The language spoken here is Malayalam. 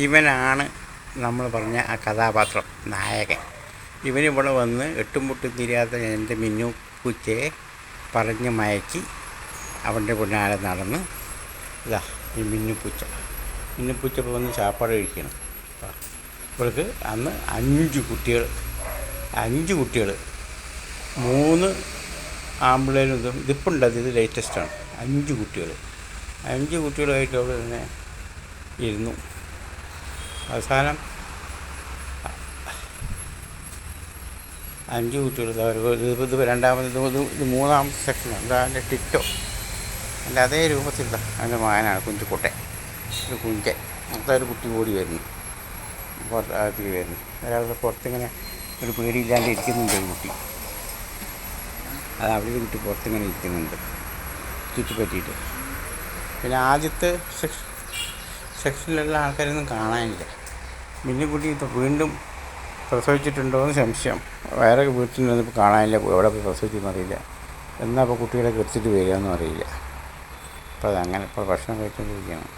ഇവനാണ് നമ്മൾ പറഞ്ഞ ആ കഥാപാത്രം നായകൻ. ഇവനിവിടെ വന്ന് എട്ടും പൊട്ടും തിരിയാത്ത എൻ്റെ മിന്നു പൂച്ചയെ പറഞ്ഞ് മയക്കി അവൻ്റെ പിന്നാലെ നടന്ന് ഇതാ ഈ മിന്നുപൂച്ച ഇപ്പോൾ വന്ന് ചാപ്പാട് കഴിക്കണം. ഇവൾക്ക് അന്ന് 5 കുട്ടികൾ 3 ആമ്പിളേരും ഇതിപ്പോൾ ഉണ്ടത്, ഇത് ലേറ്റസ്റ്റാണ്. 5 കുട്ടികളായിട്ട് അവൾ തന്നെ ഇരുന്നു. അവസാനം 5 കുട്ടികൾ ഇത് രണ്ടാമത് ഇത് 3ാമത്തെ സെക്ഷനാണ്. ഇതാ എൻ്റെ ടിറ്റോ, എൻ്റെ അതേ രൂപത്തിലുള്ള എൻ്റെ മകനാണ് കുഞ്ചുകുട്ടൻ. ഒരു കുഞ്ചൻ. ഒരു കുട്ടി കൂടി വരുന്നു, പുറത്തേക്ക് വരുന്നു. ഒരാളുടെ പുറത്തിങ്ങനെ ഒരു പേടിയില്ലാണ്ട് ഇരിക്കുന്നുണ്ട് ഒരു കുട്ടി. അത് അവിടെ ഒരു കുട്ടി പുറത്തിങ്ങനെ ഇരിക്കുന്നുണ്ട് ചുറ്റിപ്പറ്റിയിട്ട്. പിന്നെ ആദ്യത്തെ സെക്ഷനിലുള്ള ആൾക്കാരൊന്നും കാണാനില്ല. മിന്നുകുട്ടി ഇപ്പോൾ വീണ്ടും പ്രസവിച്ചിട്ടുണ്ടോ എന്ന് സംശയം. വേറെ വീട്ടിൽ നിന്നിപ്പോൾ കാണാനില്ല, എവിടെ പോയി പ്രസവിച്ചെന്ന് അറിയില്ല. എന്നാൽ ഇപ്പോൾ കുട്ടികളെ എടുത്തിട്ട് വരികയെന്നും അറിയില്ല. അപ്പോൾ അതങ്ങനെ ഇപ്പോൾ ഭക്ഷണം കഴിച്ചുകൊണ്ടിരിക്കുകയാണ്.